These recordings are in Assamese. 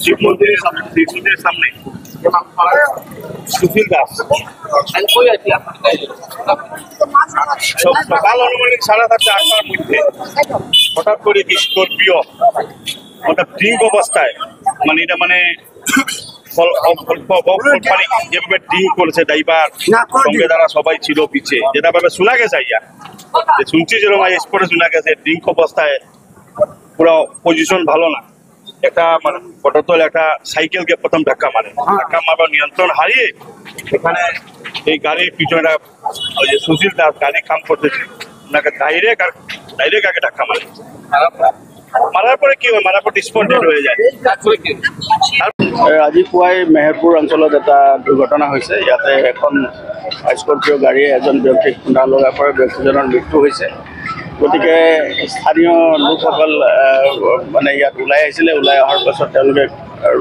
শিব মন্দিরের সামনে সুশীল দাস সকাল আনুমানিক 7:30-8টার মধ্যে হঠাৎ করে স্করপিও ওটা ড্রিঙ্ক অবস্থায় মানে এটা মানে যেভাবে ড্রিঙ্ক করেছে ড্রাইভার সঙ্গে যারা সবাই ছিল পিছে যেটা ভাবে শোনা গেছে শুনছি যেরকম স্পটে শোনা গেছে ড্রিঙ্ক অবস্থায় পুরো পজিশন ভালো না একটা মানে ফটোতল একটা সাইকেলকে প্রথম ধাক্কা মারবার নিয়ন্ত্রণ হারিয়ে এখানে এই গাড়ির পিছনে ওই যে সুশীল দাস গাড়ি কাম করতেছে ওনাকে ডাইরেক্ট আগে ধাক্কা মারার পরে কি হয় মারার পর ডিসপন্ডেড হয়ে যায়। আজি পুৱাই মেহেৰপুৰ অঞ্চলত এটা দুৰ্ঘটনা হৈছে। ইয়াতে এখন স্কৰপিঅ গাড়ীয়ে এজন ব্যক্তিক খুন্দা লগাৰ পৰা ব্যক্তিজনৰ মৃত্যু হৈছে। গতিকে স্থানীয় লোকসকল মানে ইয়াত ওলাই আহিছিলে। ওলাই অহাৰ পাছত তেওঁলোকে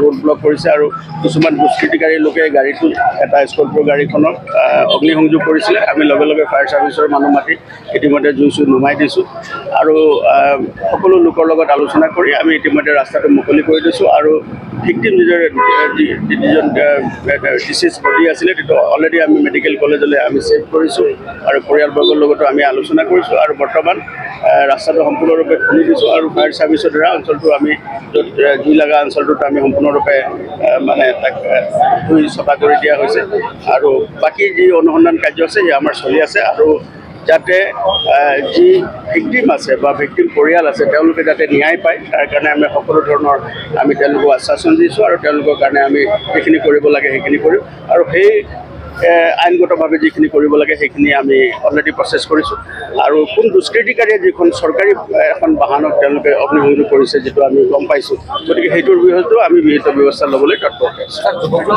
ৰোড ব্লক কৰিছে আৰু কিছুমান দুষ্কৃতিকাৰী লোকে গাড়ীটো এটা স্কৰপিঅ গাড়ীখনক অগ্নিসংযোগ কৰিছিলে। আমি লগে লগে ফায়াৰ ছাৰ্ভিচৰ মানুহ মাতি ইতিমধ্যে জুই নুমাই দিছোঁ আৰু সকলো লোকৰ লগত আলোচনা কৰি আমি ইতিমধ্যে ৰাস্তাটো মুকলি কৰি দিছোঁ আৰু ভিক্টিম যিজন ডিচিজ বডি আছিলে সেইটো অলৰেডি আমি মেডিকেল কলেজলৈ আমি চেভ কৰিছোঁ আৰু পৰিয়ালবৰ্গৰ লগতো আমি আলোচনা কৰিছোঁ আৰু বৰ্তমান ৰাস্তাটো সম্পূৰ্ণৰূপে খুলি দিছোঁ আৰু ফায়াৰ ছাৰ্ভিচৰ দ্বাৰা অঞ্চলটো আমি য'ত জুই লগা অঞ্চলটোত আমি সম্পূৰ্ণৰূপে মানে তাক ধুই চফা কৰি দিয়া হৈছে আৰু বাকী যি অনুসন্ধান কাৰ্য আছে সেয়া আমাৰ চলি আছে আৰু যাতে যি ভিক্টিম আছে বা ভিক্টিম পৰিয়াল আছে তেওঁলোকে যাতে ন্যায় পায় তাৰ কাৰণে আমি সকলো ধৰণৰ আমি তেওঁলোকক আশ্বাসন দিছোঁ আৰু তেওঁলোকৰ কাৰণে আমি যিখিনি কৰিব লাগে সেইখিনি কৰিম আৰু সেই আইনগতভাৱে যিখিনি কৰিব লাগে সেইখিনি আমি অলৰেডি প্ৰচেছ কৰিছোঁ আৰু কোন দুষ্কৃতিকাৰীয়ে যিখন চৰকাৰী এখন বাহনক তেওঁলোকে অগ্নিসংযোগ কৰিছে যিটো আমি গম পাইছোঁ। গতিকে সেইটোৰ বিৰুদ্ধেও আমি বিহিত ব্যৱস্থা ল'বলৈ তৎপৰ আছোঁ।